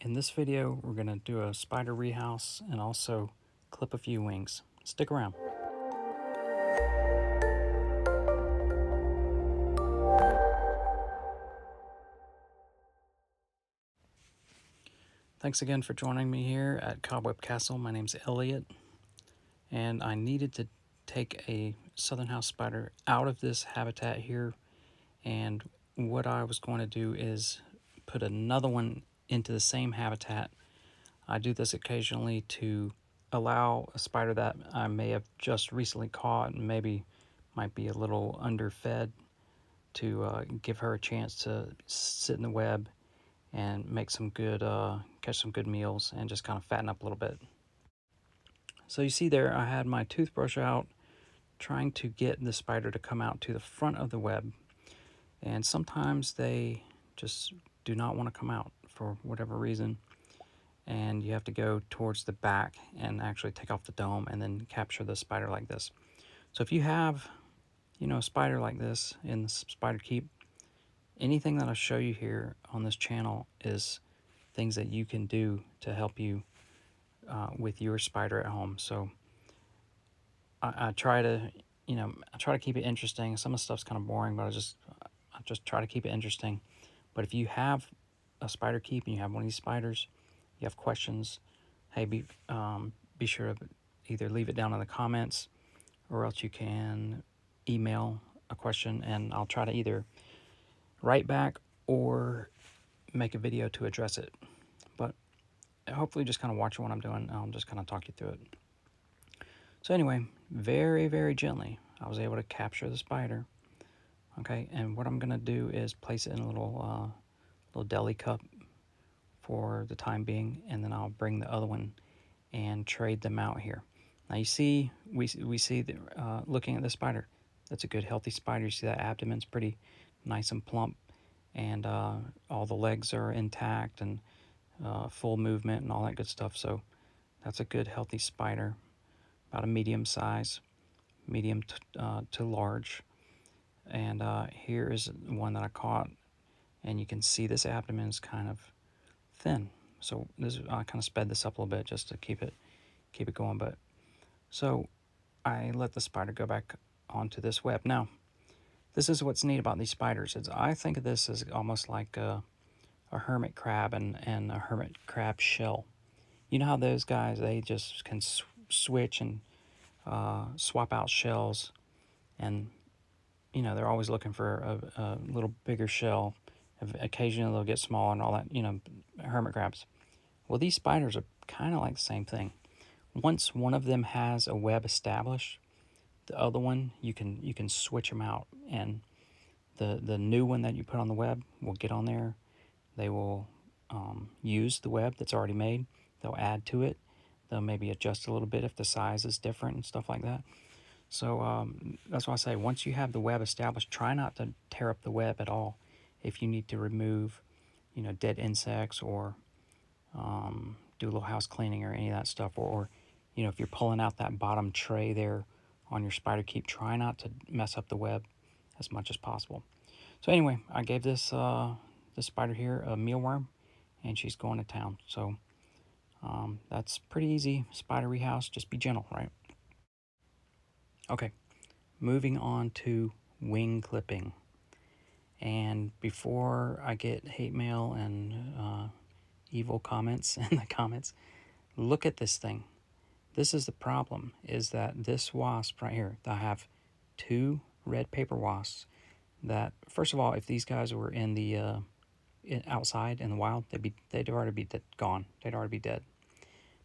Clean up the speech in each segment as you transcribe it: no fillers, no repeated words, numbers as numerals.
In this video, we're going to do a spider rehouse and also clip a few wings. Stick around. Thanks again for joining me here at Cobweb Castle. My name's Elliott, and I needed to take a southern house spider out of this habitat here, and what I was going to do is put another one into the same habitat. I do this occasionally to allow a spider that I may have just recently caught and maybe might be a little underfed to give her a chance to sit in the web and make some good, catch some good meals and just kind of fatten up a little bit. So you see there, I had my toothbrush out trying to get the spider to come out to the front of the web, and sometimes they just do not want to come out for whatever reason, and you have to go towards the back and actually take off the dome and then capture the spider like this. So if you have, a spider like this in the spider keep, anything that I show you here on this channel is things that you can do to help you with your spider at home. So I try to, keep it interesting. Some of the stuff's kind of boring, but I just try to keep it interesting. But if you have a spider keep and you have one of these spiders, you have questions, hey, be sure to either leave it down in the comments, or else you can email a question and I'll try to either write back or make a video to address it. But hopefully just kind of watch what I'm doing. I'll just kind of talk you through it. So anyway, very, very gently, I was able to capture the spider. Okay, and what I'm going to do is place it in a little deli cup for the time being, and then I'll bring the other one and trade them out here. Now you see, we see that looking at the spider, that's a good healthy spider. You see that abdomen's pretty nice and plump, and all the legs are intact and full movement and all that good stuff. So that's a good healthy spider, about a medium size, medium to large. And here is one that I caught, and you can see this abdomen is kind of thin. So this, I kind of sped this up a little bit just to keep it going. But so I let the spider go back onto this web. Now, this is what's neat about these spiders. I think of this as almost like a hermit crab and a hermit crab shell. You know how those guys, they just can switch and swap out shells, and they're always looking for a little bigger shell. Occasionally they'll get smaller and all that, hermit crabs. Well, these spiders are kind of like the same thing. Once one of them has a web established, the other one, you can switch them out, and the new one that you put on the web will get on there. They will use the web that's already made. They'll add to it. They'll maybe adjust a little bit if the size is different and stuff like that. So that's why I say, once you have the web established, try not to tear up the web at all. If you need to remove, dead insects, or do a little house cleaning or any of that stuff, or if you're pulling out that bottom tray there on your spider keep, try not to mess up the web as much as possible. So anyway, I gave this spider here a mealworm, and she's going to town. So that's pretty easy spider rehouse. Just be gentle, right? Okay, moving on to wing clipping. And before I get hate mail and evil comments in the comments, look at this thing. This is the problem, is that this wasp right here, I have two red paper wasps that, first of all, if these guys were in the outside in the wild, they'd already be gone. They'd already be dead,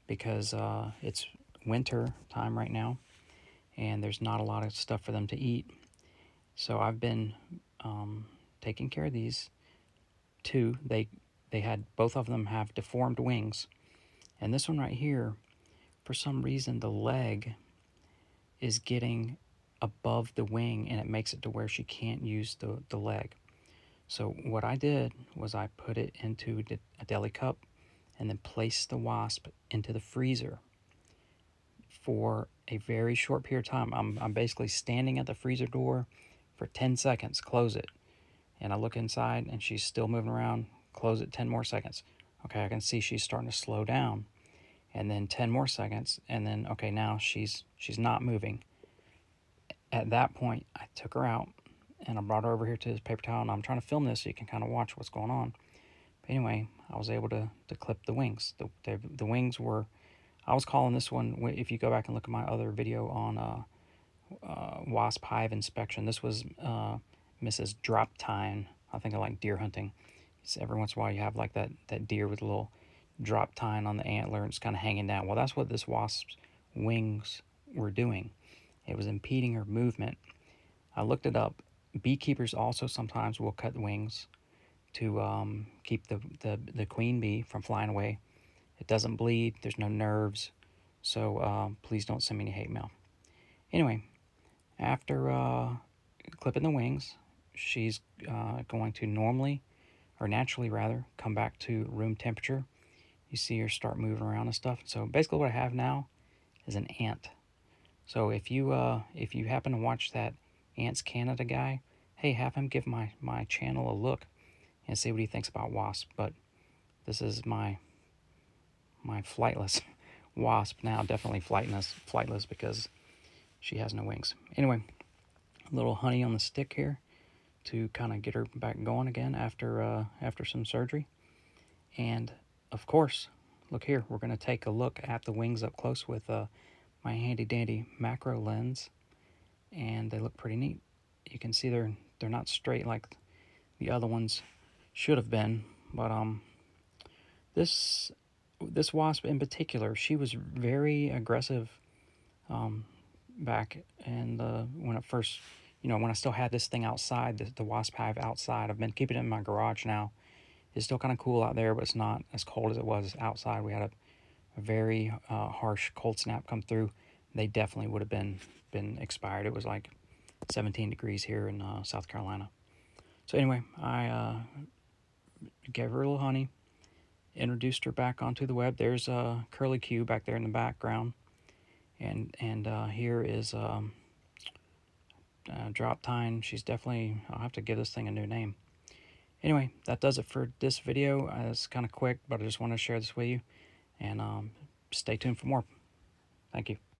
because it's winter time right now, and there's not a lot of stuff for them to eat. So I've been taking care of these two. They had, both of them have deformed wings, and this one right here, for some reason, the leg is getting above the wing, and it makes it to where she can't use the leg. So what I did was I put it into a deli cup and then placed the wasp into the freezer for a very short period of time. I'm basically standing at the freezer door for 10 seconds, close it, and I look inside and she's still moving around, close it 10 more seconds. Okay, I can see she's starting to slow down. And then 10 more seconds, and then, okay, now she's not moving. At that point, I took her out, and I brought her over here to this paper towel, and I'm trying to film this so you can kind of watch what's going on. But anyway, I was able to clip the wings. The wings were, I was calling this one, if you go back and look at my other video on wasp hive inspection, this was Mrs. Drop Tine. I think I like deer hunting. So every once in a while you have like that deer with a little drop tine on the antler and it's kind of hanging down. Well, that's what this wasp's wings were doing. It was impeding her movement. I looked it up. Beekeepers also sometimes will cut wings to keep the queen bee from flying away. It doesn't bleed. There's no nerves. So please don't send me any hate mail. Anyway, after clipping the wings, she's going to normally, or naturally rather, come back to room temperature. You see her start moving around and stuff. So basically what I have now is an ant. So if you happen to watch that Ants Canada guy, hey, have him give my channel a look and see what he thinks about wasp. But this is my flightless wasp now, definitely flightless because she has no wings. Anyway, a little honey on the stick here to kind of get her back going again after some surgery. And of course, look here, we're going to take a look at the wings up close with my handy dandy macro lens, and they look pretty neat. You can see they're not straight like the other ones should have been, but this wasp in particular, she was very aggressive back and when it first, when I still had this thing outside, the wasp hive outside. I've been keeping it in my garage now. It's still kind of cool out there, but it's not as cold as it was outside. We had a very harsh cold snap come through. They definitely would have been expired. It was like 17 degrees here in South Carolina. So anyway, I gave her a little honey, introduced her back onto the web. There's Curly Q back there in the background, and here is Drop Tine. She's definitely, I'll have to give this thing a new name. Anyway, that does it for this video. It's kind of quick, but I just want to share this with you, and stay tuned for more. Thank you.